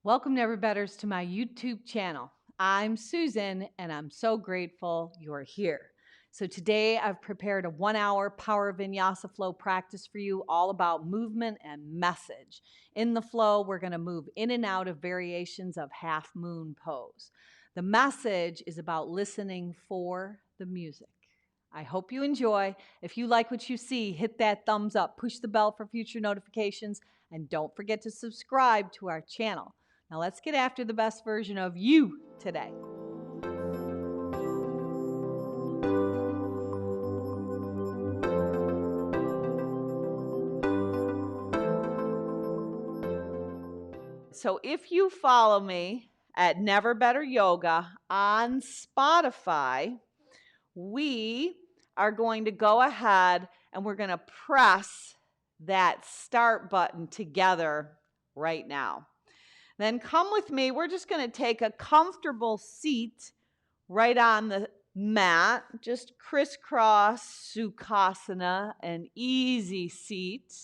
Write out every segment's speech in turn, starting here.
Welcome, Never Betters, to my YouTube channel. I'm Susan, and I'm so grateful you're here. So today I've prepared a 1-hour Power Vinyasa flow practice for you, all about movement and message. In the flow, we're going to move in and out of variations of half moon pose. The message is about listening for the music. I hope you enjoy. If you like what you see, hit that thumbs up, push the bell for future notifications, and don't forget to subscribe to our channel. Now let's get after the best version of you today. So if you follow me at Never Better Yoga on Spotify, we are going to go ahead and we're going to press that start button together right now. Then come with me. We're just going to take a comfortable seat right on the mat, just crisscross Sukhasana, an easy seat.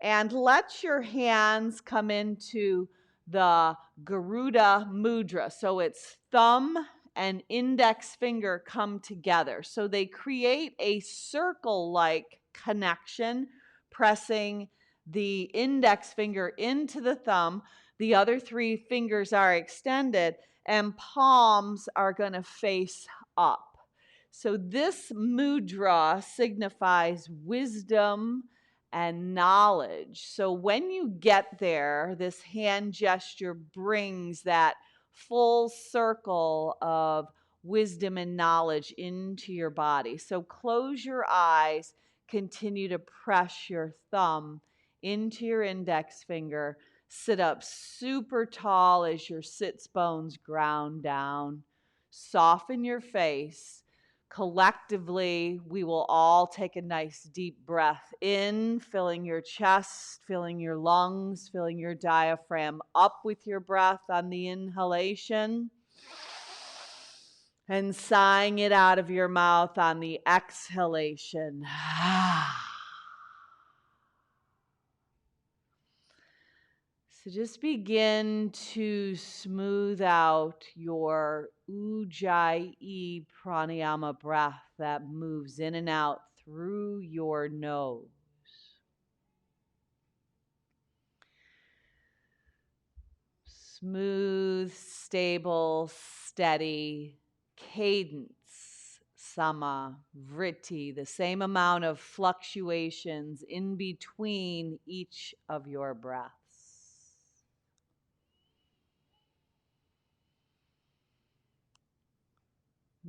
And let your hands come into the Garuda Mudra. So it's thumb and index finger come together. So they create a circle-like connection, pressing the index finger into the thumb. The other three fingers are extended, and palms are going to face up. So this mudra signifies wisdom and knowledge. So when you get there, this hand gesture brings that full circle of wisdom and knowledge into your body. So close your eyes, continue to press your thumb into your index finger. Sit up super tall as your sits bones ground down. Soften your face. Collectively, we will all take a nice deep breath in, filling your chest, filling your lungs, filling your diaphragm up with your breath on the inhalation, and sighing it out of your mouth on the exhalation. So just begin to smooth out your Ujjayi pranayama breath that moves in and out through your nose. Smooth, stable, steady cadence, sama, vritti, the same amount of fluctuations in between each of your breaths.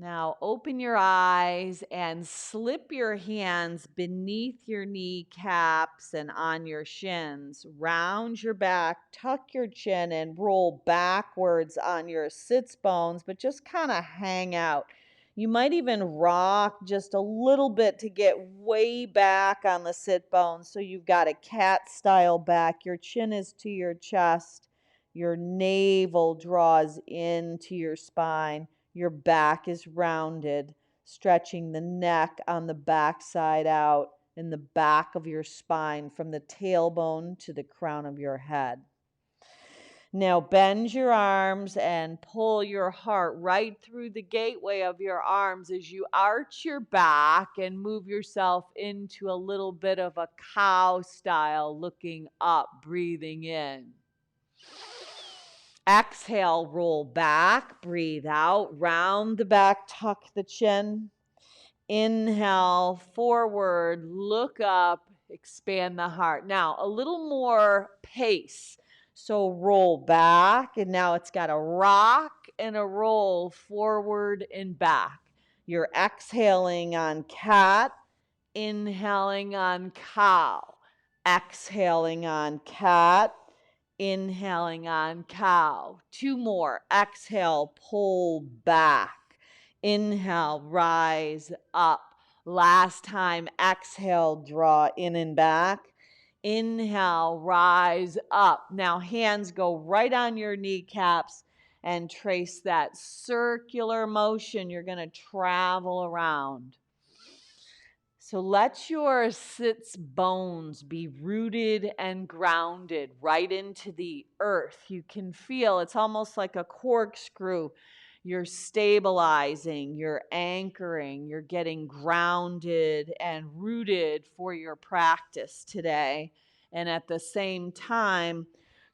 Now open your eyes and slip your hands beneath your kneecaps and on your shins. Round your back, tuck your chin, and roll backwards on your sits bones, but just kind of hang out. You might even rock just a little bit to get way back on the sit bones. So you've got a cat style back. Your chin is to your chest. Your navel draws into your spine. Your back is rounded, stretching the neck on the back side out in the back of your spine from the tailbone to the crown of your head. Now bend your arms and pull your heart right through the gateway of your arms as you arch your back and move yourself into a little bit of a cow style, looking up, breathing in. Exhale, roll back, breathe out, round the back, tuck the chin. Inhale, forward, look up, expand the heart. Now, a little more pace. So roll back, and now it's got a rock and a roll forward and back. You're exhaling on cat, inhaling on cow, exhaling on cat, inhaling on cow. 2 more. Exhale, pull back. Inhale, rise up. Last time, exhale, draw in and back. Inhale, rise up. Now hands go right on your kneecaps and trace that circular motion. You're going to travel around. So let your sits bones be rooted and grounded right into the earth. You can feel it's almost like a corkscrew. You're stabilizing, you're anchoring, you're getting grounded and rooted for your practice today. And at the same time,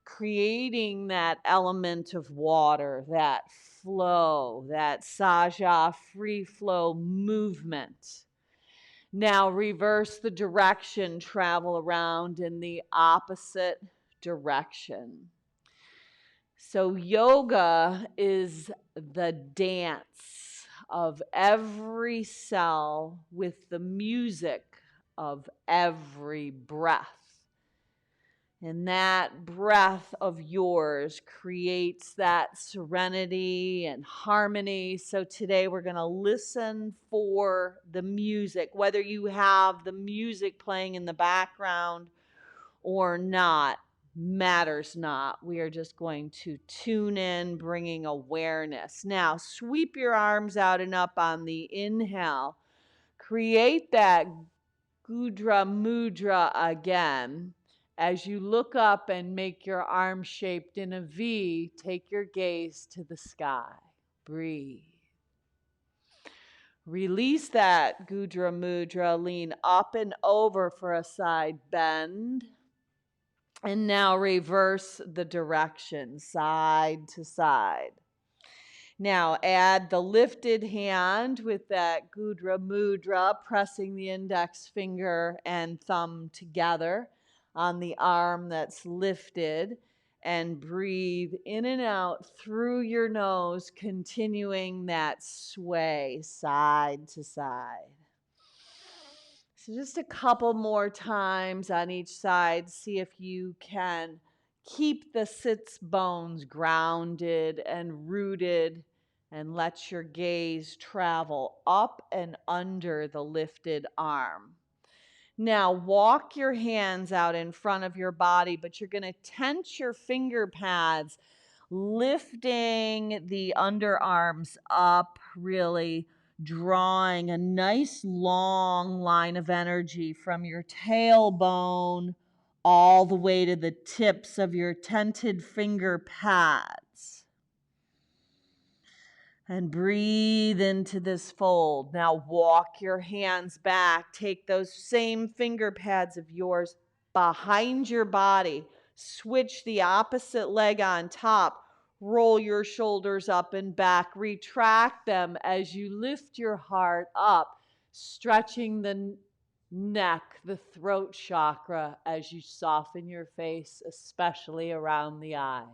creating that element of water, that flow, that saja free flow movement. Now reverse the direction, travel around in the opposite direction. So yoga is the dance of every cell with the music of every breath. And that breath of yours creates that serenity and harmony. So today we're going to listen for the music, whether you have the music playing in the background or not, matters not. We are just going to tune in, bringing awareness. Now, sweep your arms out and up on the inhale. Create that Gudra Mudra again. As you look up and make your arm shaped in a V, take your gaze to the sky. Breathe. Release that Gudra Mudra. Lean up and over for a side bend. And now reverse the direction, side to side. Now add the lifted hand with that Gudra Mudra, pressing the index finger and thumb together on the arm that's lifted, and breathe in and out through your nose, continuing that sway side to side. So just a couple more times on each side. See if you can keep the sits bones grounded and rooted, and let your gaze travel up and under the lifted arm. Now walk your hands out in front of your body, but you're going to tense your finger pads, lifting the underarms up, really drawing a nice long line of energy from your tailbone all the way to the tips of your tented finger pads. And breathe into this fold. Now walk your hands back. Take those same finger pads of yours behind your body. Switch the opposite leg on top. Roll your shoulders up and back. Retract them as you lift your heart up, stretching the neck, the throat chakra as you soften your face, especially around the eyes.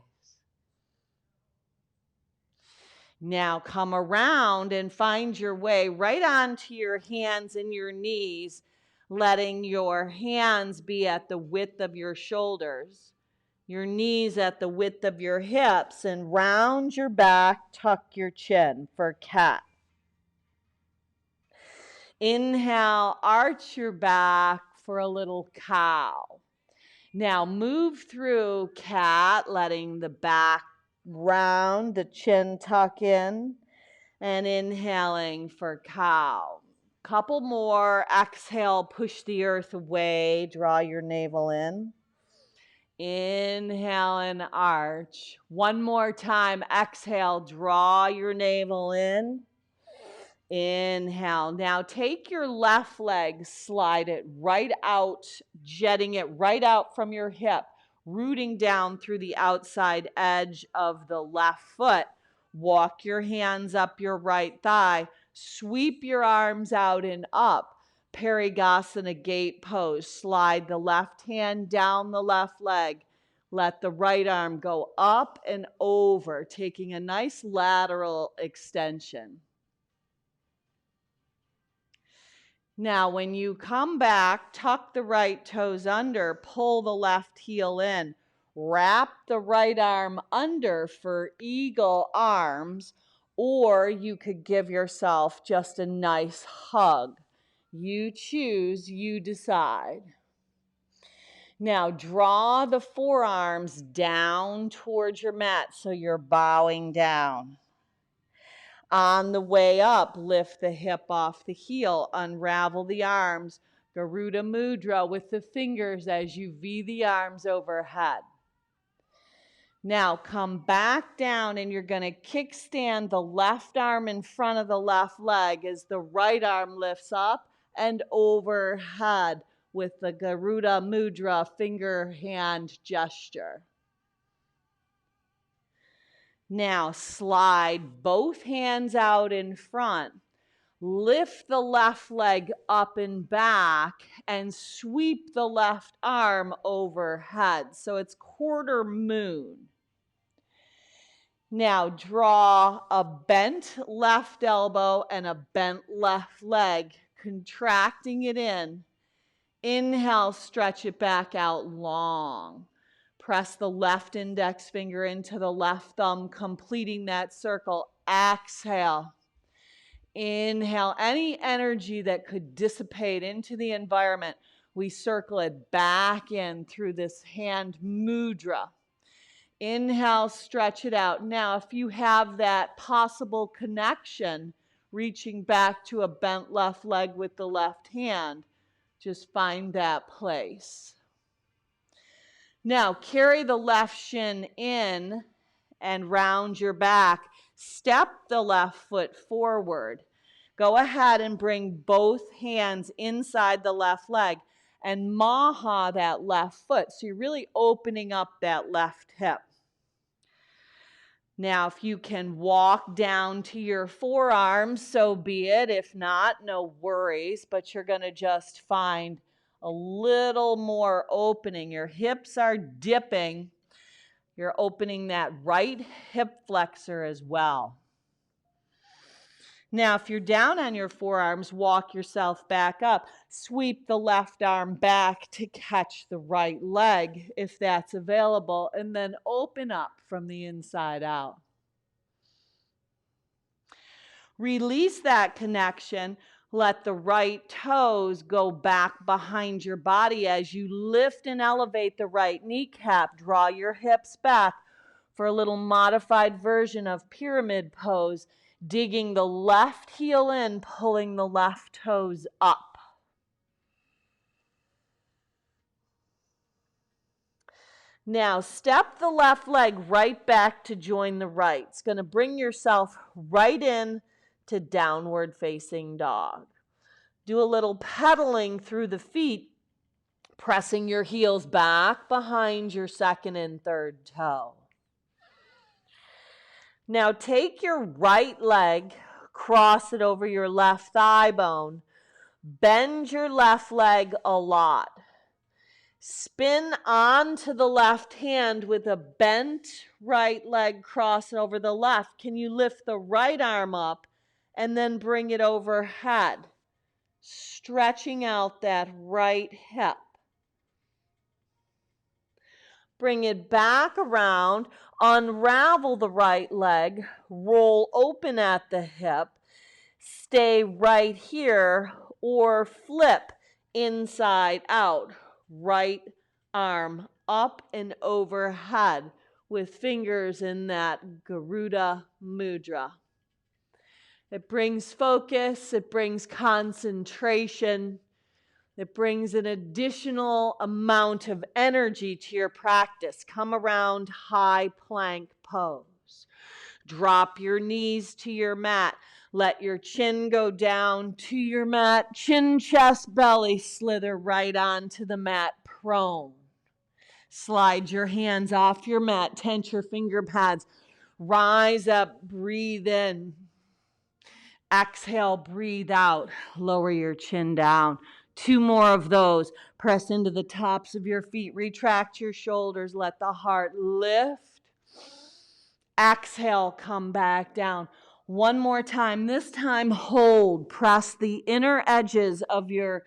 Now come around and find your way right onto your hands and your knees, letting your hands be at the width of your shoulders, your knees at the width of your hips, and round your back, tuck your chin for cat. Inhale, arch your back for a little cow. Now move through cat, letting the back round, the chin tuck in, and inhaling for cow. Couple more. Exhale, push the earth away, draw your navel in. Inhale and arch. One more time. Exhale, draw your navel in. Inhale. Now take your left leg, slide it right out, jetting it right out from your hip, rooting down through the outside edge of the left foot. Walk your hands up your right thigh. Sweep your arms out and up. Parigasana gate pose. Slide the left hand down the left leg. Let the right arm go up and over, taking a nice lateral extension. Now, when you come back, tuck the right toes under, pull the left heel in, wrap the right arm under for eagle arms, or you could give yourself just a nice hug. You choose, you decide. Now, draw the forearms down towards your mat so you're bowing down. On the way up, lift the hip off the heel, unravel the arms, Garuda Mudra with the fingers as you V the arms overhead. Now come back down and you're going to kickstand the left arm in front of the left leg as the right arm lifts up and overhead with the Garuda Mudra finger hand gesture. Now slide both hands out in front. Lift the left leg up and back and sweep the left arm overhead. So it's quarter moon. Now draw a bent left elbow and a bent left leg, contracting it in. Inhale, stretch it back out long. Press the left index finger into the left thumb, completing that circle. Exhale. Inhale. Any energy that could dissipate into the environment, we circle it back in through this hand mudra. Inhale, stretch it out. Now, if you have that possible connection, reaching back to a bent left leg with the left hand, just find that place. Now, carry the left shin in and round your back. Step the left foot forward. Go ahead and bring both hands inside the left leg and maha that left foot. So you're really opening up that left hip. Now, if you can walk down to your forearms, so be it. If not, no worries, but you're going to just find a little more opening. Your hips are dipping. You're opening that right hip flexor as well. Now, if you're down on your forearms, walk yourself back up. Sweep the left arm back to catch the right leg if that's available, and then open up from the inside out. Release that connection. Let the right toes go back behind your body as you lift and elevate the right kneecap. Draw your hips back for a little modified version of pyramid pose. Digging the left heel in, pulling the left toes up. Now, step the left leg right back to join the right. It's going to bring yourself right in to downward facing dog. Do a little pedaling through the feet, pressing your heels back behind your second and third toe. Now take your right leg, cross it over your left thigh bone, bend your left leg a lot. Spin onto the left hand with a bent right leg, cross it over the left. Can you lift the right arm up and then bring it overhead, stretching out that right hip? Bring it back around, unravel the right leg, roll open at the hip, stay right here, or flip inside out. Right arm up and overhead with fingers in that Garuda Mudra. It brings focus, it brings concentration. It brings an additional amount of energy to your practice. Come around high plank pose. Drop your knees to your mat. Let your chin go down to your mat. Chin, chest, belly, slither right onto the mat, prone. Slide your hands off your mat. Tense your finger pads. Rise up, breathe in. Exhale, breathe out. Lower your chin down. 2 more of those. Press into the tops of your feet. Retract your shoulders. Let the heart lift. Exhale, come back down. 1 more time. This time, hold. Press the inner edges of your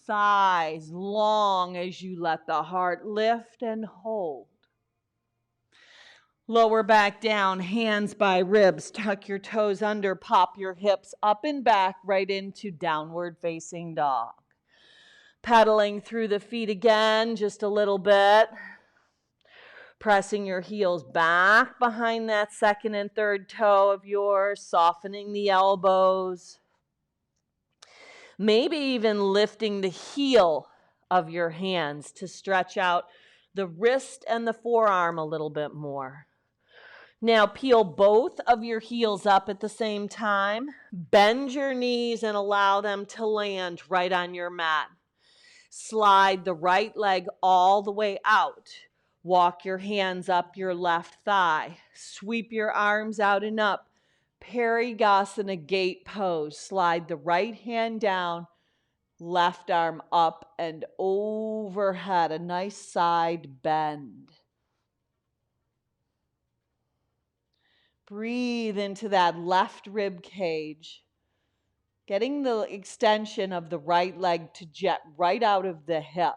thighs long as you let the heart lift and hold. Lower back down, hands by ribs. Tuck your toes under. Pop your hips up and back right into downward facing dog. Pedaling through the feet again, just a little bit. Pressing your heels back behind that second and third toe of yours, softening the elbows. Maybe even lifting the heel of your hands to stretch out the wrist and the forearm a little bit more. Now peel both of your heels up at the same time. Bend your knees and allow them to land right on your mat. Slide the right leg all the way out. Walk your hands up your left thigh. Sweep your arms out and up. Parigasana gate pose. Slide the right hand down, left arm up and overhead. A nice side bend. Breathe into that left rib cage. Getting the extension of the right leg to jet right out of the hip.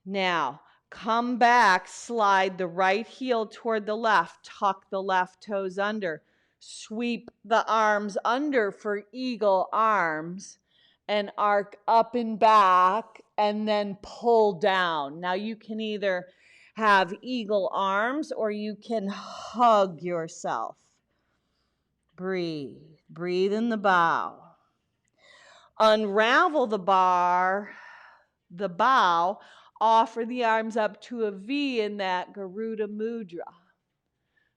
Now, come back, slide the right heel toward the left, tuck the left toes under, sweep the arms under for eagle arms, and arc up and back, and then pull down. Now you can either have eagle arms or you can hug yourself. Breathe. Breathe in the bow. Unravel the bow, offer the arms up to a V in that Garuda Mudra.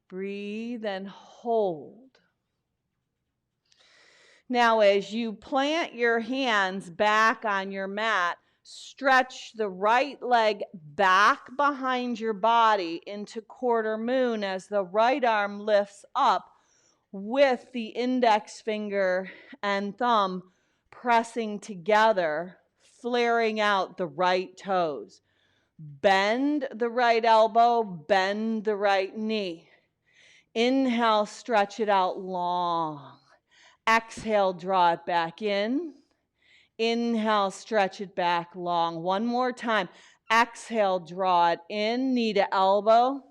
Breathe and hold. Now, as you plant your hands back on your mat, stretch the right leg back behind your body into quarter moon as the right arm lifts up with the index finger and thumb pressing together, flaring out the right toes. Bend the right elbow, bend the right knee. Inhale, stretch it out long. Exhale, draw it back in. Inhale, stretch it back long. One more time. Exhale, draw it in, knee to elbow.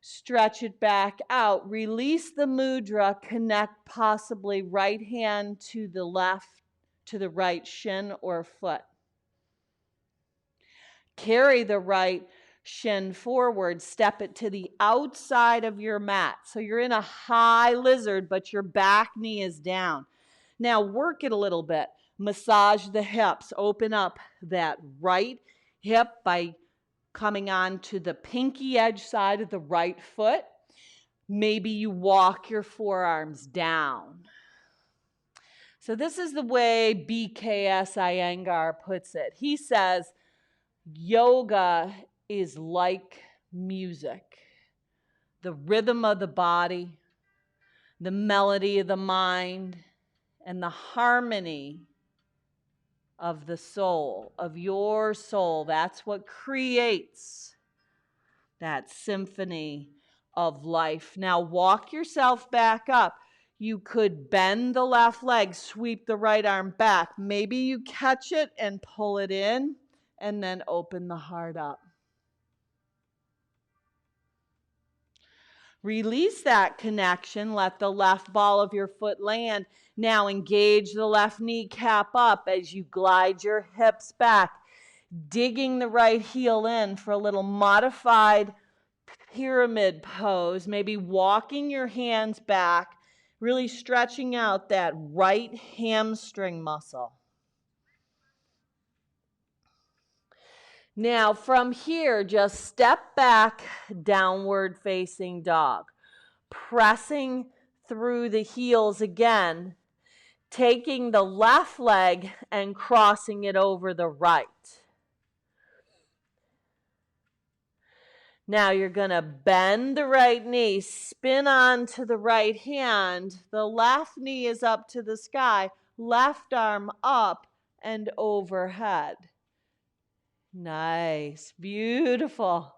Stretch it back out. Release the mudra. Connect possibly right hand to the left, to the right shin or foot. Carry the right shin forward. Step it to the outside of your mat. So you're in a high lizard, but your back knee is down. Now work it a little bit. Massage the hips. Open up that right hip by coming on to the pinky edge side of the right foot. Maybe you walk your forearms down. So this is the way BKS Iyengar puts it. He says, yoga is like music. The rhythm of the body, the melody of the mind, and the harmony of the soul, of your soul. That's what creates that symphony of life. Now walk yourself back up. You could bend the left leg, sweep the right arm back. Maybe you catch it and pull it in, and then open the heart up. Release that connection. Let the left ball of your foot land. Now engage the left kneecap up as you glide your hips back, digging the right heel in for a little modified pyramid pose. Maybe walking your hands back, really stretching out that right hamstring muscle. Now from here, just step back, downward facing dog. Pressing through the heels again, taking the left leg and crossing it over the right. Now you're going to bend the right knee, spin onto the right hand. The left knee is up to the sky, left arm up and overhead. Nice, beautiful.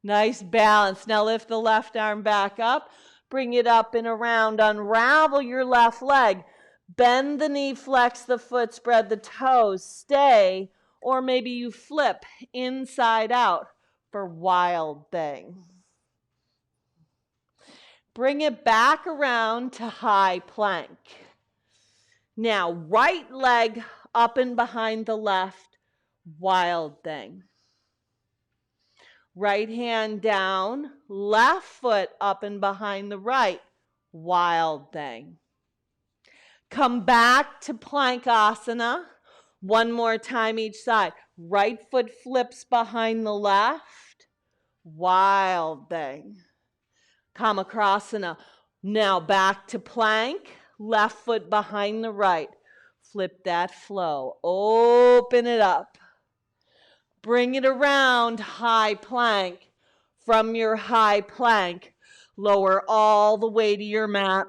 Nice balance. Now lift the left arm back up, bring it up and around, unravel your left leg, bend the knee, flex the foot, spread the toes, stay, or maybe you flip inside out for wild thing. Bring it back around to high plank. Now right leg up and behind the left, wild thing. Right hand down, left foot up and behind the right. Wild thing. Come back to Plankasana. One more time each side. Right foot flips behind the left. Wild thing. Kamakrasana. Now back to plank. Left foot behind the right. Flip that flow. Open it up. Bring it around, high plank. From your high plank, lower all the way to your mat.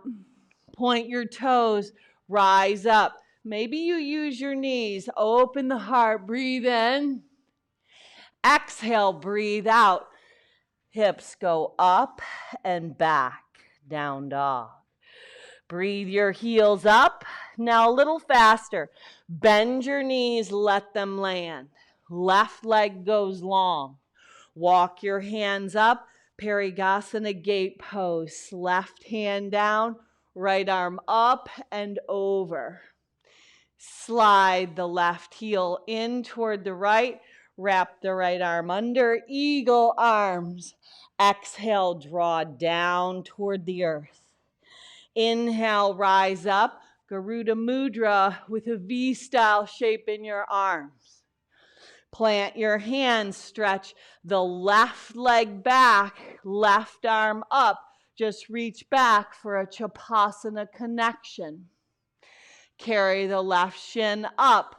Point your toes, rise up. Maybe you use your knees. Open the heart, breathe in. Exhale, breathe out. Hips go up and back, down dog. Breathe your heels up. Now a little faster. Bend your knees, let them land. Left leg goes long. Walk your hands up. Parigasana gate pose. Left hand down, right arm up and over. Slide the left heel in toward the right. Wrap the right arm under. Eagle arms. Exhale, draw down toward the earth. Inhale, rise up. Garuda Mudra with a V-style shape in your arms. Plant your hands, stretch the left leg back, left arm up. Just reach back for a Chapasana connection. Carry the left shin up.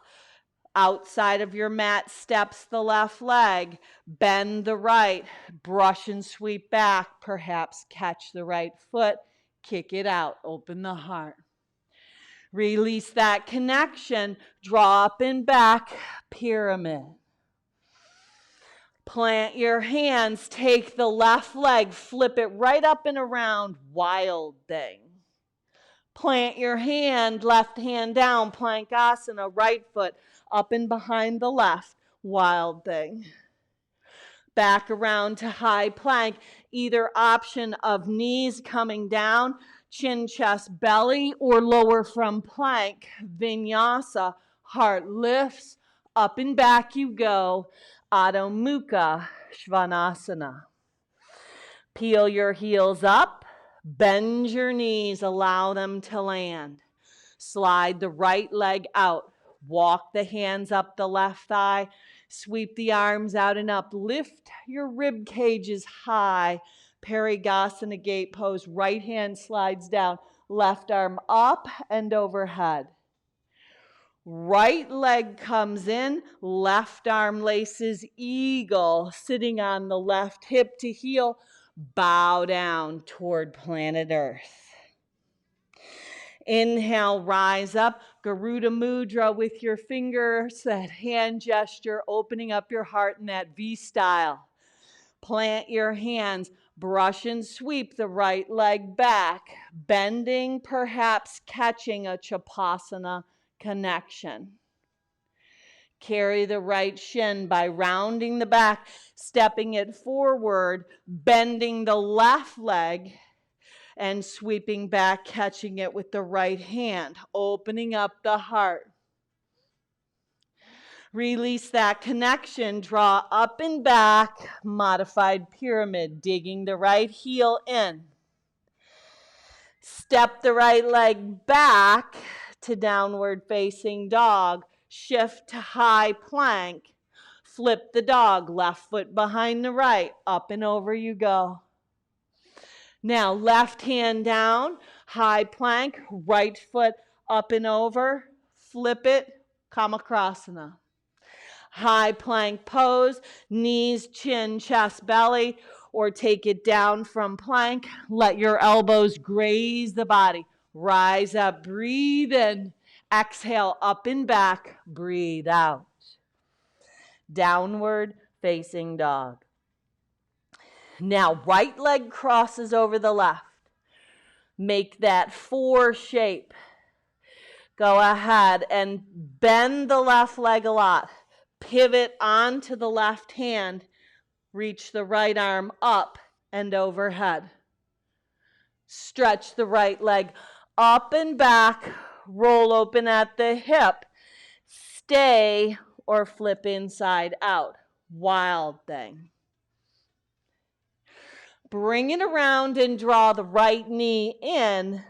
Outside of your mat steps the left leg. Bend the right. Brush and sweep back. Perhaps catch the right foot. Kick it out. Open the heart. Release that connection. Draw up and back. Pyramid. Plant your hands. Take the left leg. Flip it right up and around. Wild thing. Plant your hand. Left hand down. Plankasana. Right foot up and behind the left. Wild thing. Back around to high plank. Either option of knees coming down, chin, chest, belly, or lower from plank. Vinyasa. Heart lifts. Up and back you go. Adho Mukha Svanasana. Peel your heels up. Bend your knees. Allow them to land. Slide the right leg out. Walk the hands up the left thigh. Sweep the arms out and up. Lift your rib cages high. Parigasana gate pose. Right hand slides down. Left arm up and overhead. Right leg comes in. Left arm laces eagle. Sitting on the left hip to heel. Bow down toward planet Earth. Inhale, rise up. Garuda Mudra with your fingers, that hand gesture, opening up your heart in that V style. Plant your hands, brush and sweep the right leg back, bending, perhaps catching a Chapasana connection. Carry the right shin by rounding the back, stepping it forward, bending the left leg, and sweeping back, catching it with the right hand, opening up the heart. Release that connection, draw up and back, modified pyramid, digging the right heel in. Step the right leg back to downward facing dog, shift to high plank, flip the dog, left foot behind the right, up and over you go. Now, left hand down, high plank, right foot up and over, flip it, Kamakrasana. High plank pose, knees, chin, chest, belly, or take it down from plank. Let your elbows graze the body. Rise up, breathe in, exhale, up and back, breathe out. Downward facing dog. Now, right leg crosses over the left. Make that 4 shape. Go ahead and bend the left leg a lot. Pivot onto the left hand. Reach the right arm up and overhead. Stretch the right leg up and back. Roll open at the hip. Stay or flip inside out. Wild thing. Bring it around and draw the right knee in,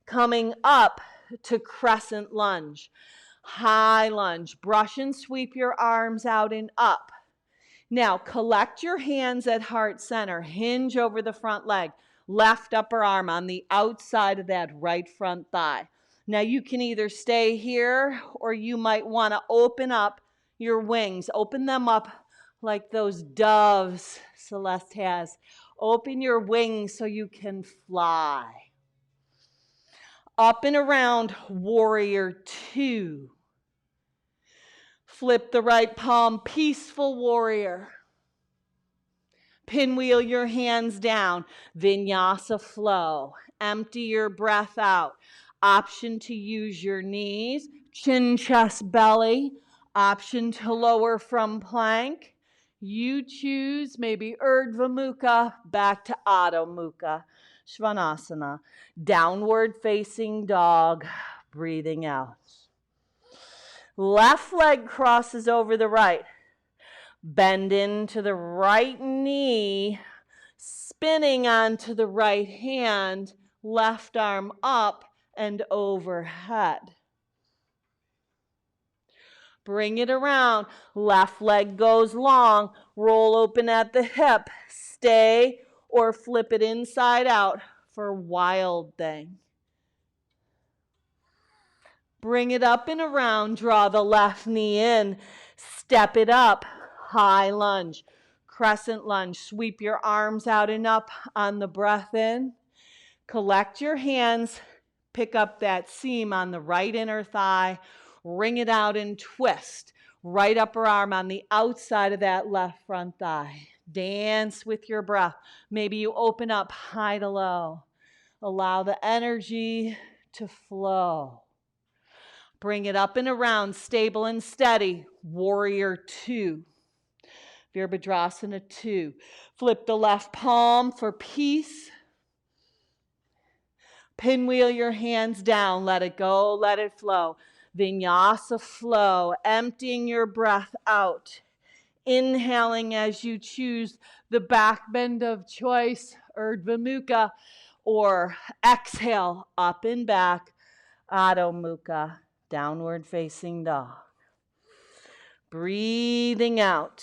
coming up to crescent lunge. High lunge. Brush and sweep your arms out and up. Now, collect your hands at heart center. Hinge over the front leg. Left upper arm on the outside of that right front thigh. Now, you can either stay here or you might want to open up your wings. Open them up like those doves Celeste has. Open your wings so you can fly. Up and around, warrior two. Flip the right palm, peaceful warrior. Pinwheel your hands down, vinyasa flow. Empty your breath out. Option to use your knees, chin, chest, belly. Option to lower from plank. You choose, maybe Urdhva Mukha, back to Adho Mukha. Svanasana, downward facing dog, breathing out. Left leg crosses over the right. Bend into the right knee, spinning onto the right hand, left arm up and overhead. Bring it around, left leg goes long, roll open at the hip, stay or flip it inside out for wild thing. Bring it up and around, draw the left knee in, step it up, high lunge, crescent lunge. Sweep your arms out and up on the breath in. Collect your hands, pick up that seam on the right inner thigh, wring it out and twist. Right upper arm on the outside of that left front thigh. Dance with your breath. Maybe you open up high to low. Allow the energy to flow. Bring it up and around, stable and steady. Warrior two. Virabhadrasana 2. Flip the left palm for peace. Pinwheel your hands down. Let it go, let it flow. Vinyasa flow, emptying your breath out. Inhaling as you choose the back bend of choice, Urdhva Mukha, or exhale, up and back, Adho Mukha, downward facing dog. Breathing out.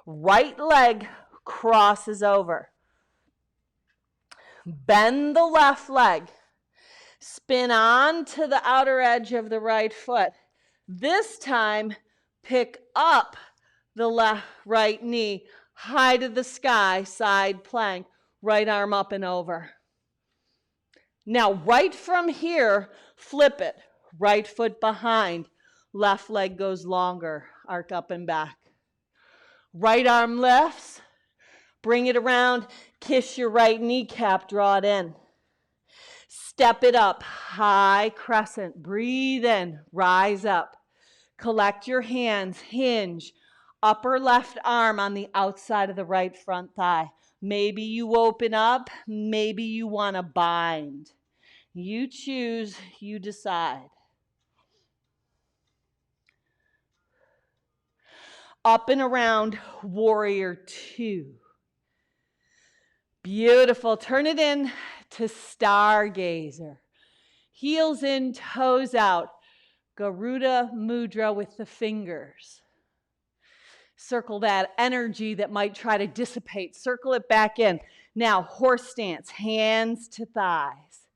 Right leg crosses over. Bend the left leg. Spin on to the outer edge of the right foot. This time, pick up the right knee, high to the sky, side plank, right arm up and over. Now, right from here, flip it. Right foot behind, left leg goes longer, arc up and back. Right arm lifts, bring it around, kiss your right kneecap, draw it in. Step it up, high crescent, breathe in, rise up. Collect your hands, hinge, upper left arm on the outside of the right front thigh. Maybe you open up, maybe you want to bind. You choose, you decide. Up and around, warrior two. Beautiful. Turn it in to stargazer. Heels in, toes out. Garuda mudra with the fingers. Circle that energy that might try to dissipate. Circle it back in. Now, horse stance, hands to thighs.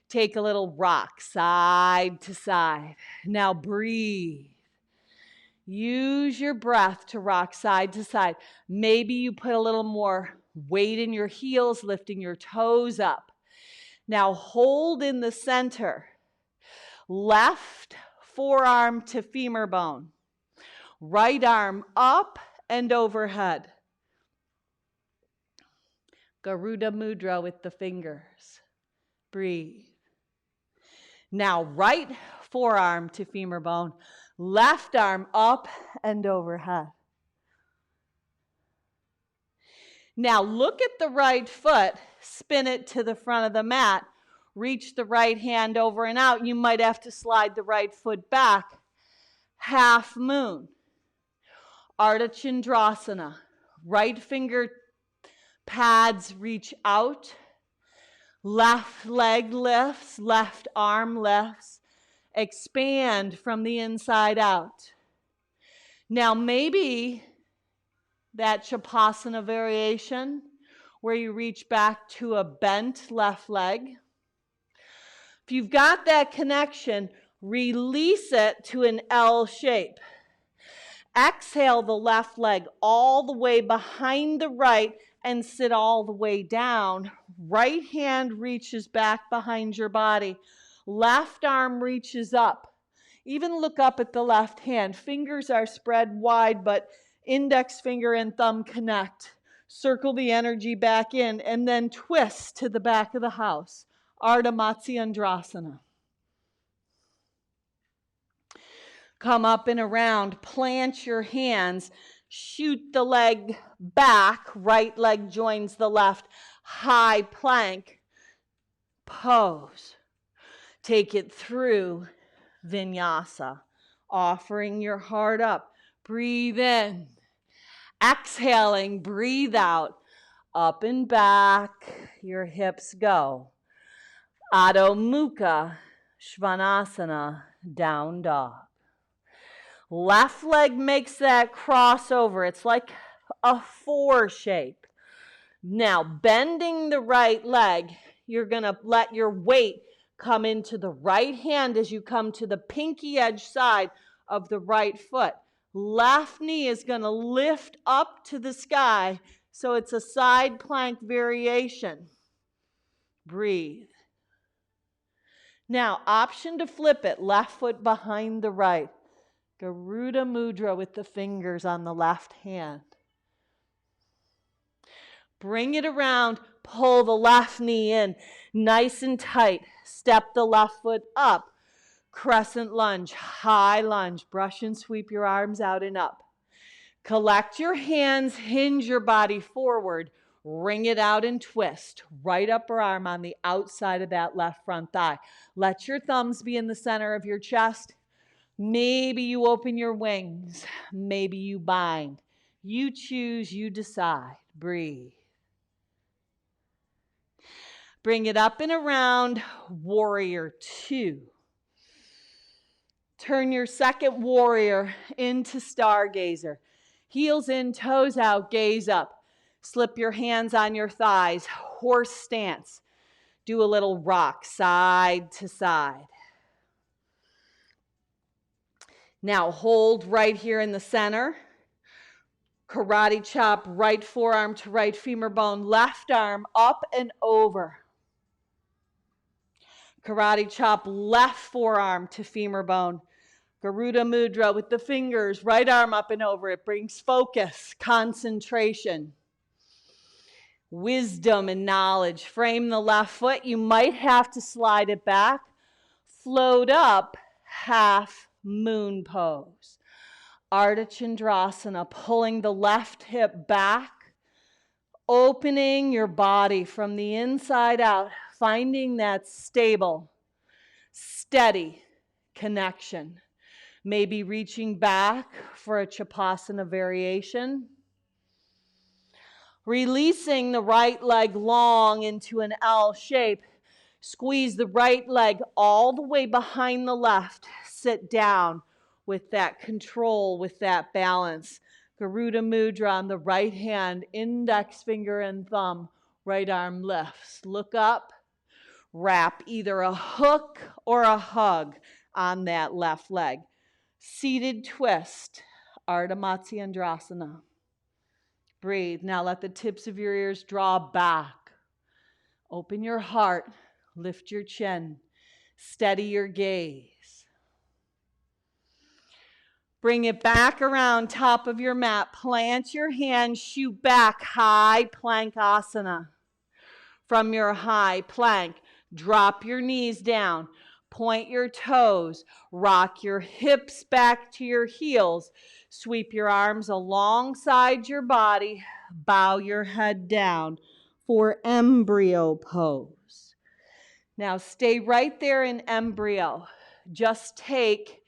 Take a little rock, side to side. Now breathe. Use your breath to rock side to side. Maybe you put a little more weight in your heels, lifting your toes up. Now hold in the center. Left forearm to femur bone. Right arm up and overhead. Garuda mudra with the fingers. Breathe. Now right forearm to femur bone. Left arm up and overhead. Now look at the right foot, spin it to the front of the mat, reach the right hand over and out. You might have to slide the right foot back. Half moon. Ardha Chandrasana. Right finger Pads reach out. Left leg lifts, left arm lifts. Expand from the inside out. Now maybe that Shavasana variation where you reach back to a bent left leg. If you've got that connection, release it to an L shape. Exhale the left leg all the way behind the right and sit all the way down. Right hand reaches back behind your body. Left arm reaches up. Even look up at the left hand. Fingers are spread wide, but index finger and thumb connect. Circle the energy back in and then twist to the back of the house. Ardha Matsyendrasana. Come up and around, plant your hands, shoot the leg back, right leg joins the left, high plank, pose. Take it through Vinyasa, offering your heart up. Breathe in, exhaling, breathe out, up and back, your hips go. Adho Mukha Svanasana, down dog. Left leg makes that crossover. It's like a 4 shape. Now, bending the right leg, you're going to let your weight come into the right hand as you come to the pinky edge side of the right foot. Left knee is going to lift up to the sky, so it's a side plank variation. Breathe. Now, option to flip it, left foot behind the right. Garuda Mudra with the fingers on the left hand. Bring it around, pull the left knee in, nice and tight. Step the left foot up. Crescent lunge, high lunge. Brush and sweep your arms out and up. Collect your hands, hinge your body forward. Wring it out and twist. Right upper arm on the outside of that left front thigh. Let your thumbs be in the center of your chest. Maybe you open your wings. Maybe you bind. You choose, you decide. Breathe. Bring it up and around. Warrior 2. Turn your second warrior into stargazer. Heels in, toes out, gaze up. Slip your hands on your thighs. Horse stance. Do a little rock side to side. Now hold right here in the center. Karate chop, right forearm to right femur bone, left arm up and over. Karate chop, left forearm to femur bone. Garuda Mudra with the fingers, right arm up and over. It brings focus, concentration, wisdom and knowledge. Frame the left foot. You might have to slide it back. Float up, half moon pose. Ardha Chandrasana, pulling the left hip back, opening your body from the inside out, finding that stable, steady connection. Maybe reaching back for a Chapasana variation. Releasing the right leg long into an L shape. Squeeze the right leg all the way behind the left. Sit down with that control, with that balance. Garuda Mudra on the right hand, index finger and thumb, right arm lifts. Look up, wrap either a hook or a hug on that left leg. Seated twist, Ardha Matsyendrasana. Breathe. Now let the tips of your ears draw back. Open your heart, lift your chin, steady your gaze. Bring it back around top of your mat. Plant your hands, shoot back, high plank asana. From your high plank, drop your knees down. Point your toes. Rock your hips back to your heels. Sweep your arms alongside your body. Bow your head down for embryo pose. Now stay right there in embryo. Just take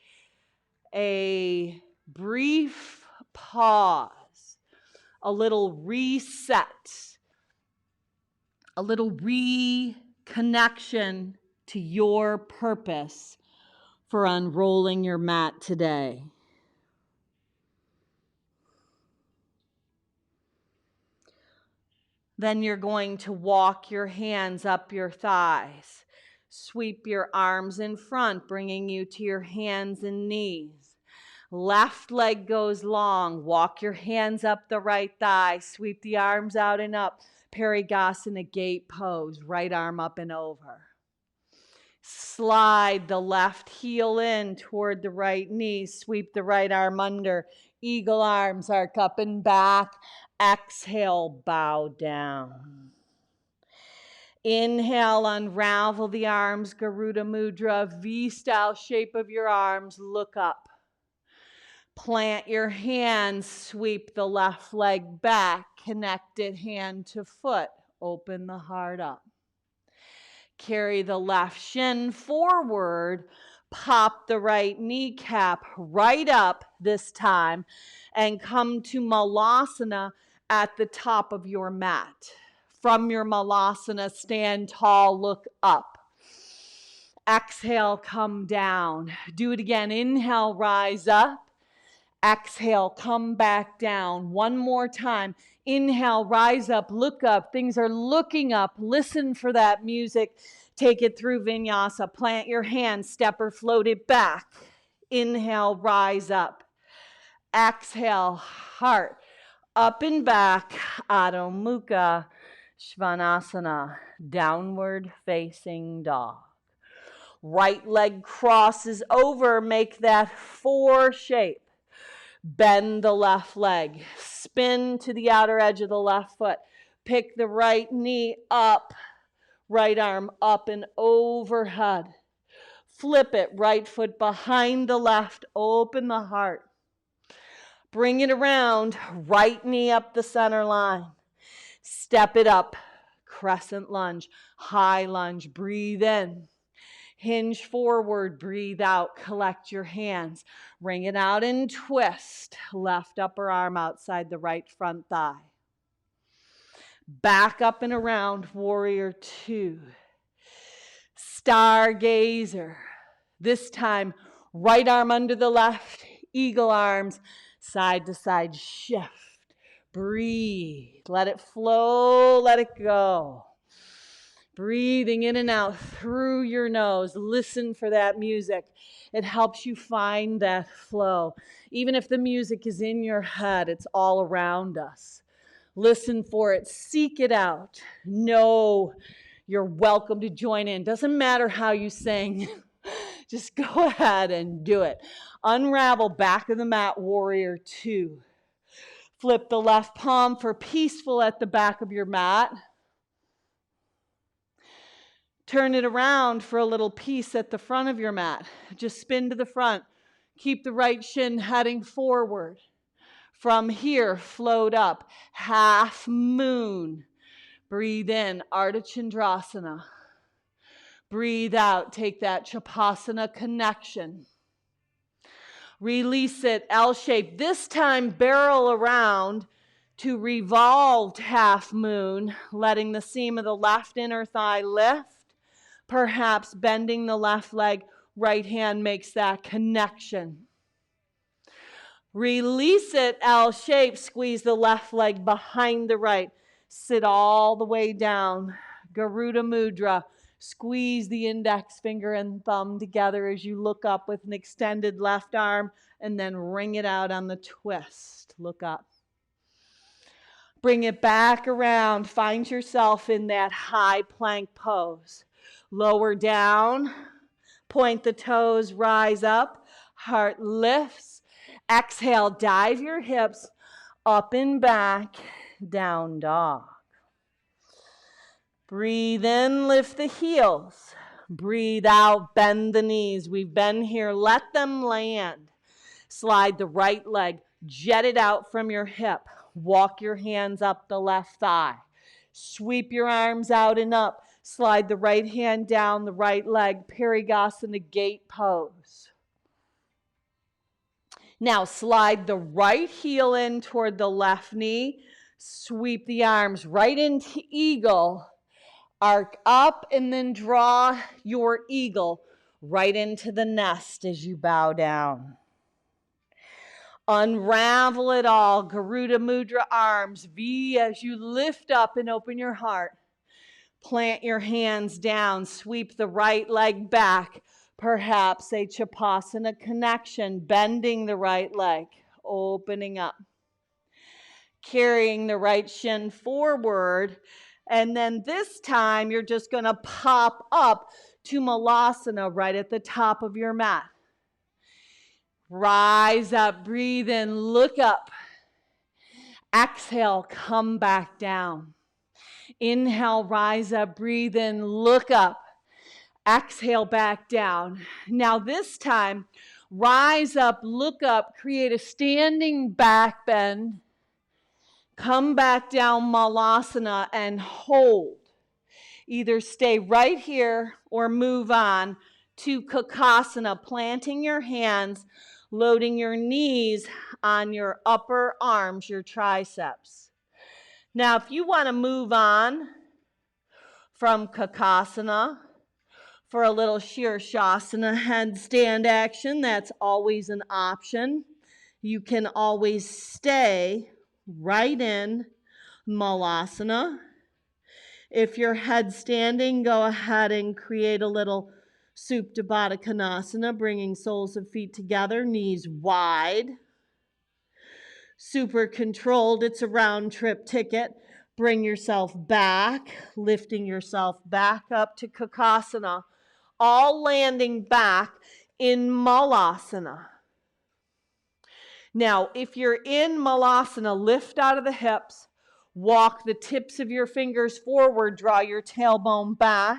a brief pause, a little reset. a little reconnection to your purpose for unrolling your mat today. Then you're going to walk your hands up your thighs. Sweep your arms in front, bringing you to your hands and knees. Left leg goes long. Walk your hands up the right thigh. Sweep the arms out and up. Parigasana gate pose. Right arm up and over. Slide the left heel in toward the right knee. Sweep the right arm under. Eagle arms, arc up and back. Exhale, bow down. Inhale, unravel the arms, Garuda Mudra, V-style shape of your arms, look up. Plant your hands, sweep the left leg back, connected hand to foot, open the heart up. Carry the left shin forward, pop the right kneecap right up this time, and come to Malasana at the top of your mat. From your Malasana, stand tall, look up. Exhale, come down. Do it again. Inhale, rise up. Exhale, come back down. One more time. Inhale, rise up, look up. Things are looking up. Listen for that music. Take it through Vinyasa. Plant your hands, step or float it back. Inhale, rise up. Exhale, heart up and back. Adho Mukha Svanasana, downward facing dog. Right leg crosses over, make that 4 shape. Bend the left leg, spin to the outer edge of the left foot. Pick the right knee up, right arm up and overhead. Flip it, right foot behind the left, open the heart. Bring it around, right knee up the center line. Step it up, crescent lunge, high lunge, breathe in. Hinge forward, breathe out, collect your hands. Wring it out and twist. Left upper arm outside the right front thigh. Back up and around, warrior 2. Stargazer. This time, right arm under the left, eagle arms, side to side shift. Breathe, let it flow, let it go. Breathing in and out through your nose. Listen for that music. It helps you find that flow. Even if the music is in your head, it's all around us. Listen for it. Seek it out. Know you're welcome to join in. Doesn't matter how you sing. Just go ahead and do it. Unravel back of the mat, warrior 2. Flip the left palm for peaceful at the back of your mat. Turn it around for a little peace at the front of your mat. Just spin to the front. Keep the right shin heading forward. From here, float up. Half moon. Breathe in, Ardha Chandrasana. Breathe out, take that Chapasana connection. Release it, L shape. This time, barrel around to revolved half moon, letting the seam of the left inner thigh lift. Perhaps bending the left leg, right hand makes that connection. Release it, L shape. Squeeze the left leg behind the right. Sit all the way down. Garuda Mudra. Squeeze the index finger and thumb together as you look up with an extended left arm and then wring it out on the twist. Look up. Bring it back around. Find yourself in that high plank pose. Lower down, point the toes, rise up, heart lifts. Exhale, dive your hips up and back, down dog. Breathe in, lift the heels. Breathe out, bend the knees. We've been here, let them land. Slide the right leg, jet it out from your hip. Walk your hands up the left thigh. Sweep your arms out and up. Slide the right hand down the right leg, Parigasana gate pose. Now slide the right heel in toward the left knee. Sweep the arms right into eagle. Arc up and then draw your eagle right into the nest as you bow down. Unravel it all, Garuda Mudra arms, V as you lift up and open your heart. Plant your hands down, sweep the right leg back, perhaps a Chapasana connection, bending the right leg, opening up. Carrying the right shin forward, and then this time you're just going to pop up to Malasana right at the top of your mat. Rise up, breathe in, look up. Exhale, come back down. Inhale, rise up, breathe in, look up. Exhale, back down. Now this time, rise up, look up, create a standing back bend. Come back down, Malasana, and hold. Either stay right here or move on to Kakasana, planting your hands, loading your knees on your upper arms, your triceps. Now, if you want to move on from Kakasana for a little Shirshasana headstand action, that's always an option. You can always stay right in Malasana. If you're headstanding, go ahead and create a little Supta Baddha Konasana, bringing soles of feet together, knees wide. Super controlled, it's a round trip ticket. Bring yourself back, lifting yourself back up to Kakasana, all landing back in Malasana. Now, if you're in Malasana, lift out of the hips, walk the tips of your fingers forward, draw your tailbone back.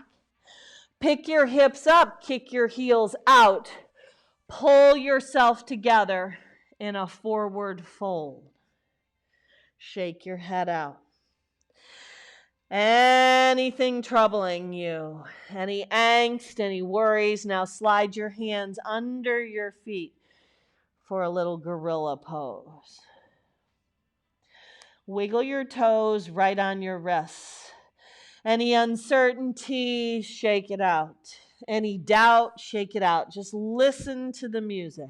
Pick your hips up, kick your heels out. Pull yourself together in a forward fold. Shake your head out. Anything troubling you, any angst, any worries, now slide your hands under your feet for a little gorilla pose. Wiggle your toes right on your wrists. Any uncertainty, shake it out. Any doubt, shake it out. Just listen to the music.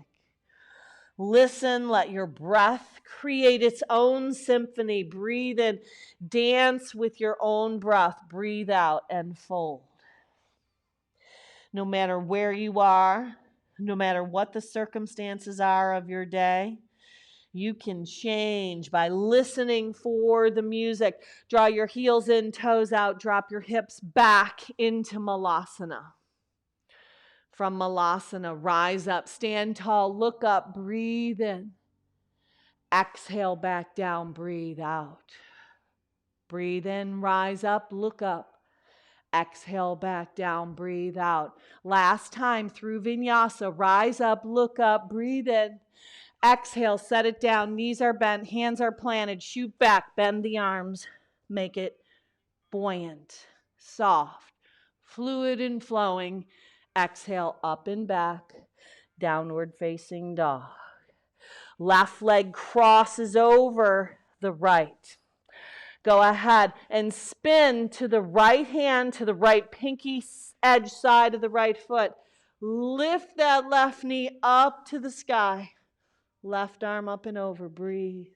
Listen, let your breath create its own symphony. Breathe in, dance with your own breath. Breathe out and fold. No matter where you are, no matter what the circumstances are of your day, you can change by listening for the music. Draw your heels in, toes out, drop your hips back into Malasana. From Malasana, rise up, stand tall, look up, breathe in. Exhale back down, breathe out. Breathe in, rise up, look up. Exhale back down, breathe out. Last time through Vinyasa, rise up, look up, breathe in. Exhale, set it down, knees are bent, hands are planted, shoot back, bend the arms, make it buoyant, soft, fluid and flowing. Exhale, up and back, downward facing dog. Left leg crosses over the right. Go ahead and spin to the right hand, to the right pinky edge side of the right foot. Lift that left knee up to the sky. Left arm up and over, breathe.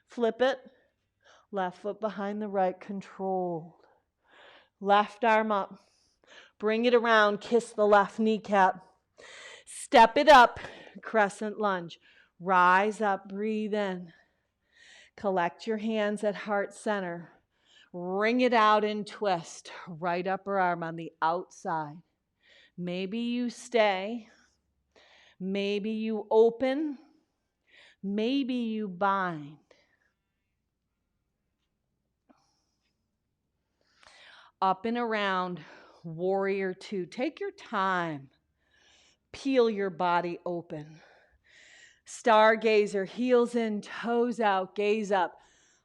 Flip it. Left foot behind the right, controlled. Left arm up. Bring it around, kiss the left kneecap. Step it up, crescent lunge. Rise up, breathe in. Collect your hands at heart center. Wring it out and twist. Right upper arm on the outside. Maybe you stay. Maybe you open. Maybe you bind. Up and around, warrior two. Take your time. Peel your body open. Stargazer, heels in, toes out, gaze up.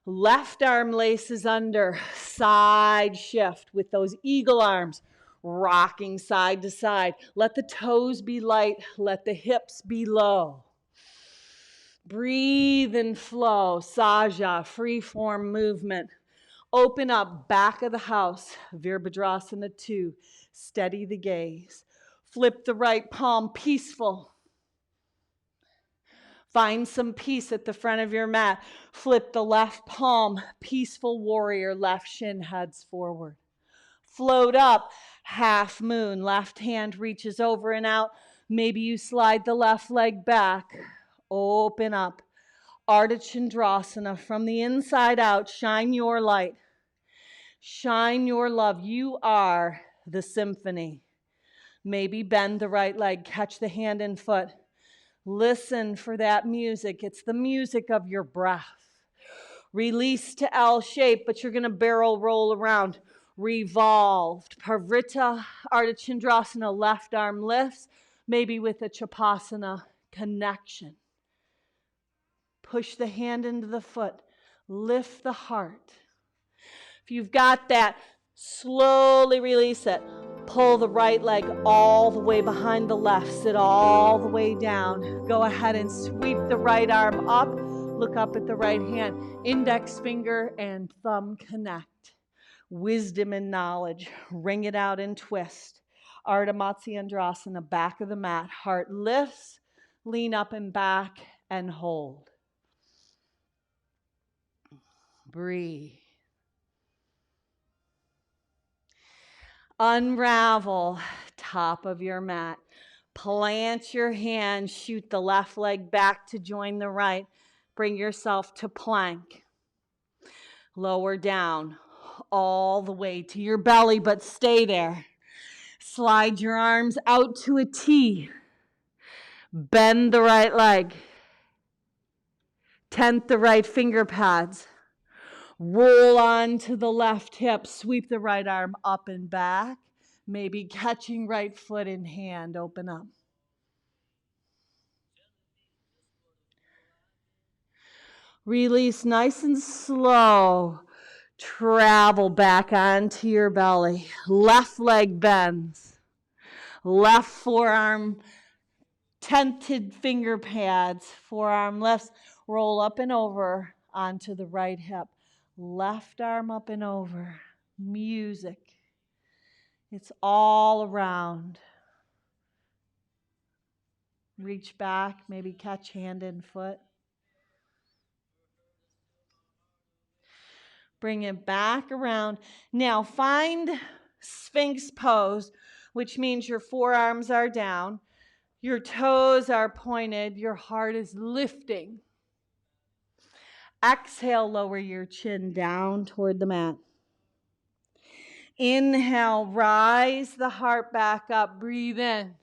Left arm laces under, side shift with those eagle arms, rocking side to side. Let the toes be light, let the hips be low. Breathe and flow, Saja, free form movement. Open up, back of the house, Virabhadrasana 2. Steady the gaze. Flip the right palm, peaceful. Find some peace at the front of your mat. Flip the left palm, peaceful warrior, left shin heads forward. Float up, half moon, left hand reaches over and out. Maybe you slide the left leg back. Open up. Ardha Chandrasana from the inside out. Shine your light. Shine your love. You are the symphony. Maybe bend the right leg. Catch the hand and foot. Listen for that music. It's the music of your breath. Release to L shape, but you're going to barrel roll around. Revolved. Parivrtta Ardha Chandrasana, left arm lifts, maybe with a Chapasana connection. Push the hand into the foot. Lift the heart. If you've got that, slowly release it. Pull the right leg all the way behind the left. Sit all the way down. Go ahead and sweep the right arm up. Look up at the right hand. Index finger and thumb connect. Wisdom and knowledge. Wring it out and twist. Ardha Matsyendrasana, back of the mat. Heart lifts. Lean up and back and hold. Breathe. Unravel top of your mat. Plant your hand, shoot the left leg back to join the right. Bring yourself to plank. Lower down all the way to your belly, but stay there. Slide your arms out to a T. Bend the right leg. Tent the right finger pads. Roll onto the left hip. Sweep the right arm up and back. Maybe catching right foot in hand. Open up. Release nice and slow. Travel back onto your belly. Left leg bends. Left forearm, tented finger pads. Forearm lifts. Roll up and over onto the right hip. Left arm up and over. Music. It's all around. Reach back, maybe catch hand and foot. Bring it back around. Now find Sphinx pose, which means your forearms are down, your toes are pointed, your heart is lifting. Exhale, lower your chin down toward the mat. Inhale, rise the heart back up, breathe in.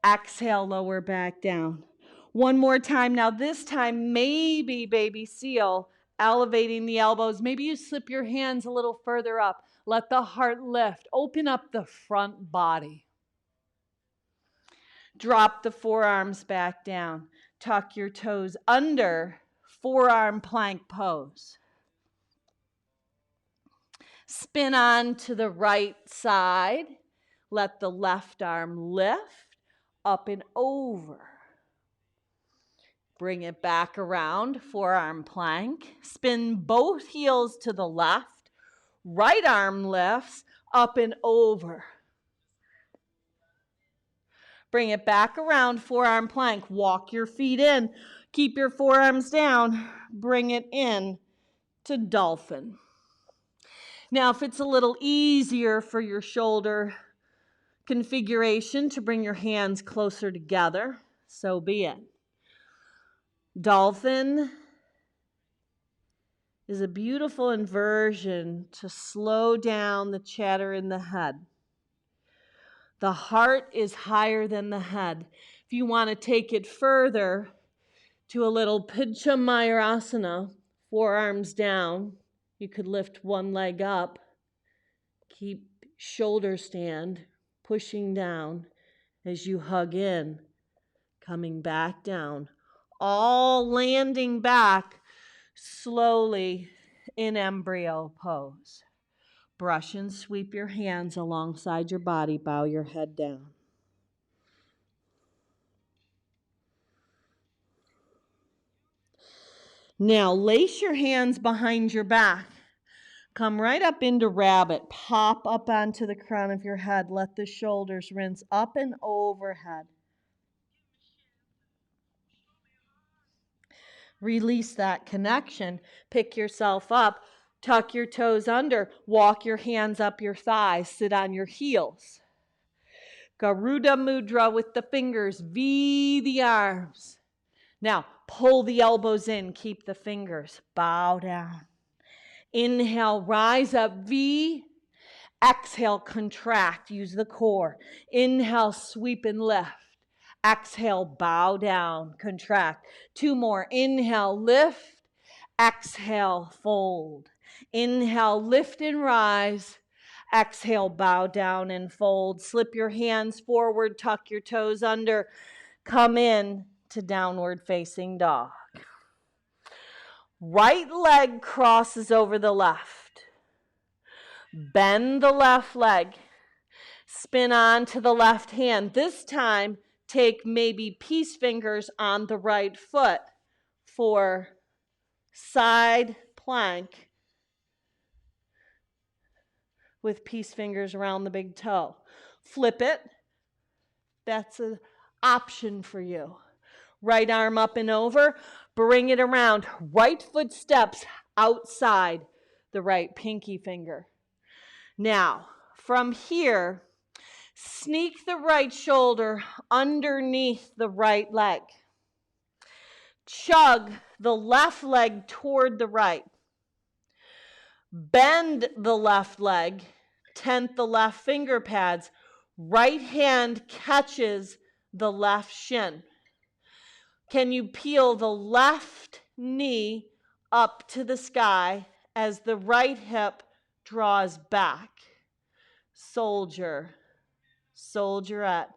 Exhale, lower back down. One more time. Now this time, maybe baby seal, elevating the elbows. Maybe you slip your hands a little further up. Let the heart lift. Open up the front body. Drop the forearms back down. Tuck your toes under. Forearm plank pose. Spin on to the right side. Let the left arm lift up and over. Bring it back around, forearm plank. Spin both heels to the left. Right arm lifts up and over. Bring it back around, forearm plank. Walk your feet in. Keep your forearms down. Bring it in to dolphin. Now, if it's a little easier for your shoulder configuration to bring your hands closer together, so be it. Dolphin is a beautiful inversion to slow down the chatter in the head. The heart is higher than the head. If you want to take it further to a little Pincha Mayurasana, forearms down, you could lift one leg up, keep shoulder stand, pushing down as you hug in, coming back down, all landing back slowly in embryo pose. Brush and sweep your hands alongside your body. Bow your head down. Now lace your hands behind your back. Come right up into rabbit. Pop up onto the crown of your head. Let the shoulders rinse up and overhead. Release that connection. Pick yourself up. Tuck your toes under. Walk your hands up your thighs. Sit on your heels. Garuda Mudra with the fingers. V the arms. Now, pull the elbows in. Keep the fingers. Bow down. Inhale, rise up, V. Exhale, contract. Use the core. Inhale, sweep and lift. Exhale, bow down, contract. 2 more. Inhale, lift. Exhale, fold. Inhale, lift and rise. Exhale, bow down and fold. Slip your hands forward, tuck your toes under. Come in to downward facing dog. Right leg crosses over the left. Bend the left leg. Spin on to the left hand. This time, take maybe peace fingers on the right foot for side plank with peace fingers around the big toe. Flip it. That's an option for you. Right arm up and over. Bring it around. Right foot steps outside the right pinky finger. Now, from here, sneak the right shoulder underneath the right leg. Chug the left leg toward the right. Bend the left leg. Tent the left finger pads. Right hand catches the left shin. Can you peel the left knee up to the sky as the right hip draws back? Soldier, soldierette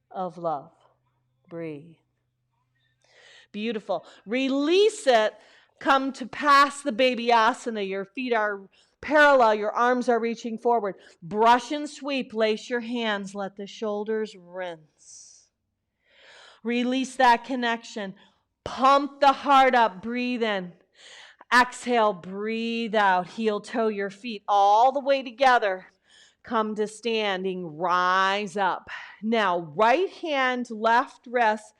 of love. Breathe. Beautiful. Release it. Come to pass the baby asana. Your feet are parallel. Your arms are reaching forward. Brush and sweep. Lace your hands. Let the shoulders rinse. Release that connection. Pump the heart up. Breathe in. Exhale. Breathe out. Heel toe your feet all the way together. Come to standing. Rise up. Now, right hand, left wrist.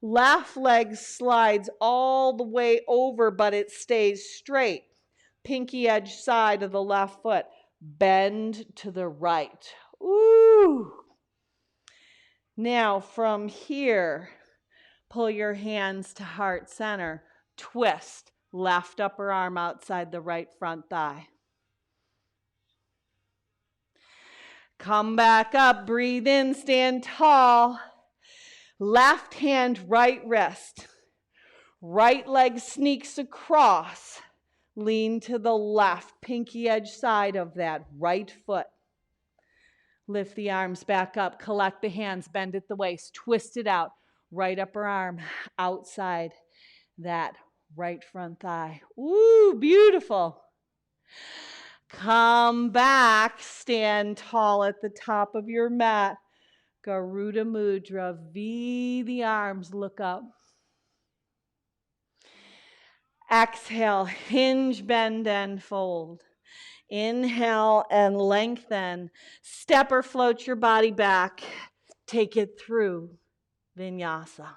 Left leg slides all the way over, but it stays straight. Pinky edge side of the left foot. Bend to the right. Ooh. Now from here, pull your hands to heart center. Twist. Left upper arm outside the right front thigh. Come back up. Breathe in. Stand tall. Left hand, right wrist. Right leg sneaks across. Lean to the left, pinky edge side of that right foot. Lift the arms back up. Collect the hands, bend at the waist. Twist it out. Right upper arm outside that right front thigh. Ooh, beautiful. Come back. Stand tall at the top of your mat. Garuda Mudra, V the arms, look up. Exhale, hinge, bend, and fold. Inhale and lengthen. Step or float your body back. Take it through Vinyasa.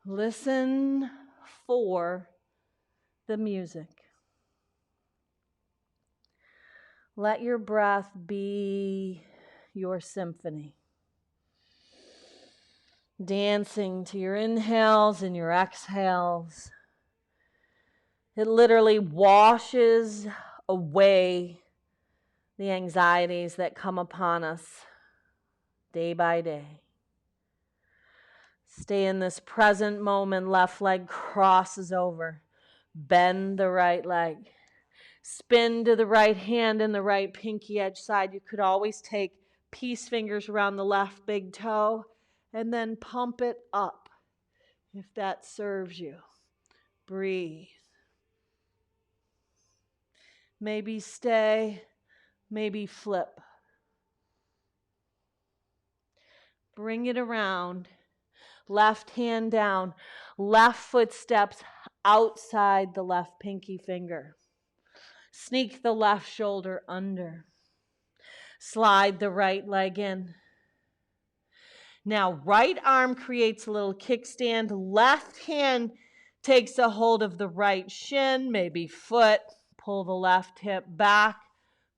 Listen for the music. Let your breath be your symphony. Dancing to your inhales and your exhales. It literally washes away the anxieties that come upon us day by day. Stay in this present moment. Left leg crosses over. Bend the right leg. Spin to the right hand and the right pinky edge side. You could always take peace fingers around the left big toe and then pump it up if that serves you. Breathe. Maybe stay, maybe flip. Bring it around. Left hand down. Left foot steps outside the left pinky finger. Sneak the left shoulder under. Slide the right leg in. Now, right arm creates a little kickstand. Left hand takes a hold of the right shin, maybe foot. Pull the left hip back.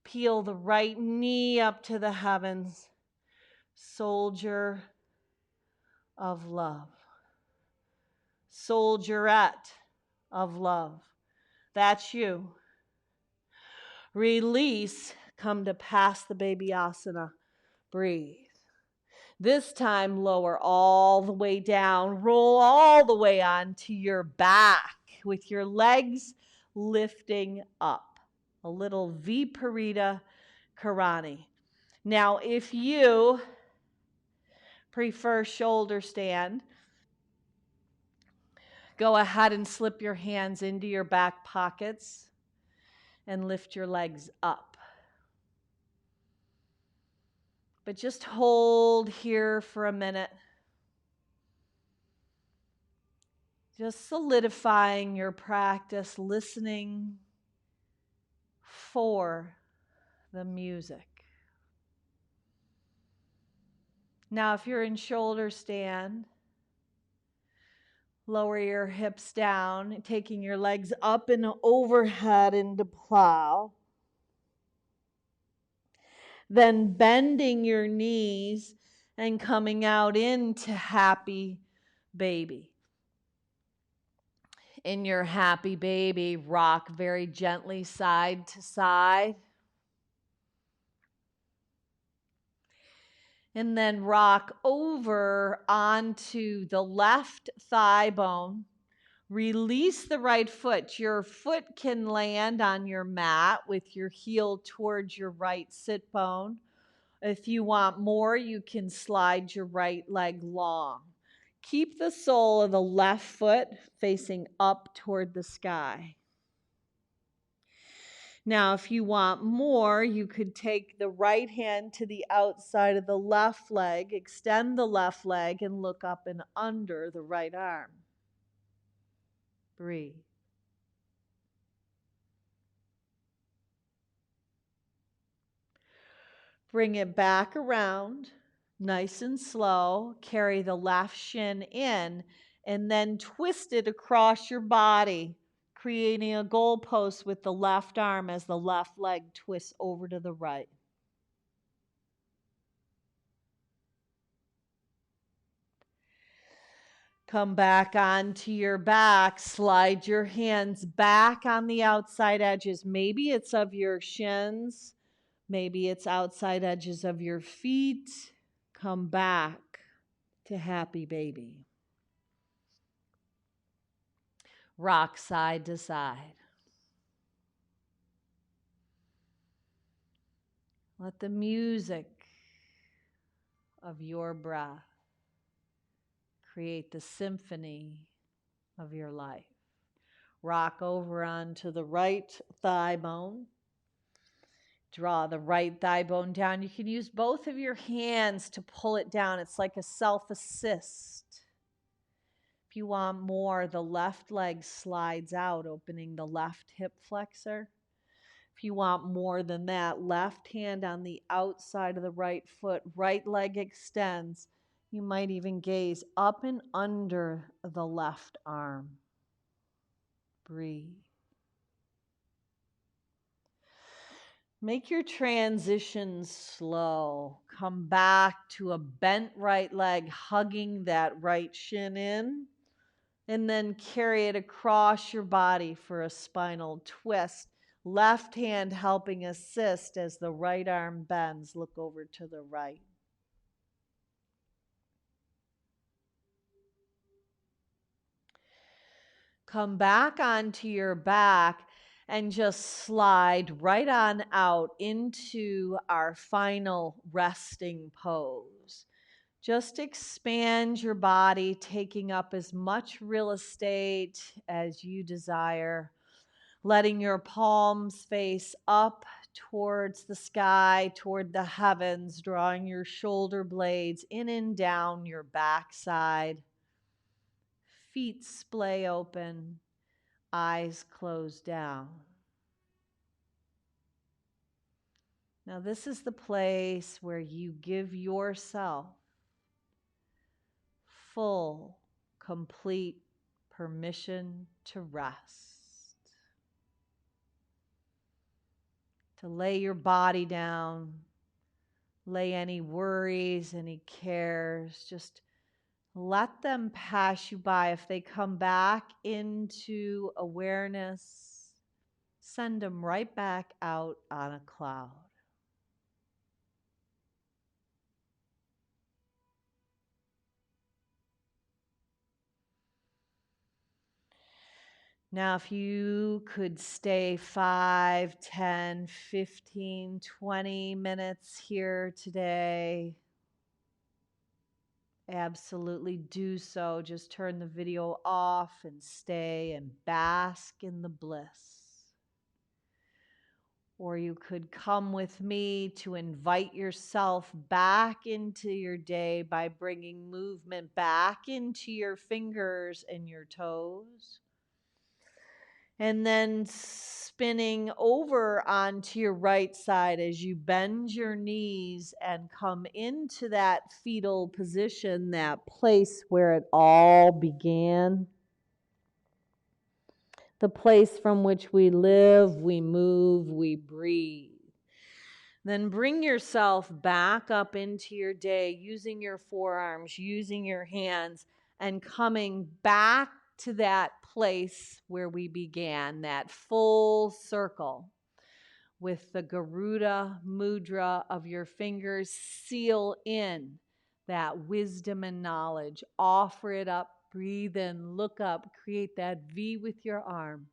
Peel the right knee up to the heavens. Soldier of love. Soldierette of love. That's you. Release. Come to pass the baby asana. Breathe. This time, lower all the way down. Roll all the way onto your back with your legs lifting up. A little Viparita Karani. Now, if you prefer shoulder stand, go ahead and slip your hands into your back pockets and lift your legs up. But just hold here for a minute. Just solidifying your practice, listening for the music. Now, if you're in shoulder stand, lower your hips down, taking your legs up and overhead into plow. Then bending your knees and coming out into happy baby. In your happy baby, rock very gently side to side. And then rock over onto the left thigh bone. Release the right foot. Your foot can land on your mat with your heel towards your right sit bone. If you want more, you can slide your right leg long. Keep the sole of the left foot facing up toward the sky. Now, if you want more, you could take the right hand to the outside of the left leg, extend the left leg, and look up and under the right arm. Breathe. Bring it back around, nice and slow. Carry the left shin in, and then twist it across your body, creating a goalpost with the left arm as the left leg twists over to the right. Come back onto your back. Slide your hands back on the outside edges. Maybe it's of your shins. Maybe it's outside edges of your feet. Come back to happy baby. Rock side to side. Let the music of your breath create the symphony of your life. Rock over onto the right thigh bone. Draw the right thigh bone down. You can use both of your hands to pull it down. It's like a self-assist. If you want more, the left leg slides out, opening the left hip flexor. If you want more than that, left hand on the outside of the right foot, right leg extends. You might even gaze up and under the left arm. Breathe. Make your transition slow. Come back to a bent right leg, hugging that right shin in, and then carry it across your body for a spinal twist. Left hand helping assist as the right arm bends. Look over to the right. Come back onto your back and just slide right on out into our final resting pose. Just expand your body, taking up as much real estate as you desire, letting your palms face up towards the sky, toward the heavens, drawing your shoulder blades in and down your backside. Feet splay open. eyes closed down. Now, this is the place where you give yourself full, complete permission to rest, to lay your body down, lay any worries, any cares, just let them pass you by. If they come back into awareness, send them right back out on a cloud. Now, if you could stay 5, 10, 15, 20 minutes here today, absolutely do so. Just turn the video off and stay and bask in the bliss. Or you could come with me to invite yourself back into your day by bringing movement back into your fingers and your toes. And then spinning over onto your right side as you bend your knees and come into that fetal position, that place where it all began. The place from which we live, we move, we breathe. Then bring yourself back up into your day using your forearms, using your hands, and coming back to that place where we began, that full circle with the Garuda mudra of your fingers. Seal in that wisdom and knowledge. Offer it up, breathe in, look up, create that V with your arms.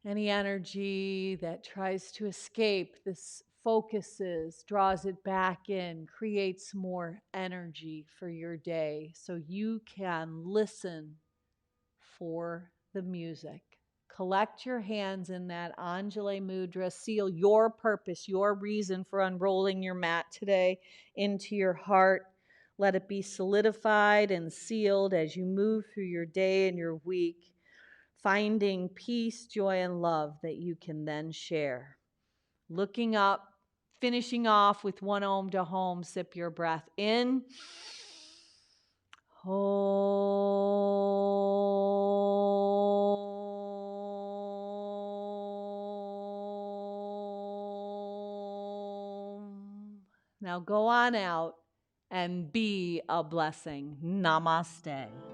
Any energy that tries to escape, this focuses, draws it back in, creates more energy for your day so you can listen for the music. Collect your hands in that Anjali Mudra. Seal your purpose, your reason for unrolling your mat today into your heart. Let it be solidified and sealed as you move through your day and your week, finding peace, joy, and love that you can then share. Looking up, finishing off with one Om to home. Sip your breath in. Om. Now go on out and be a blessing. Namaste.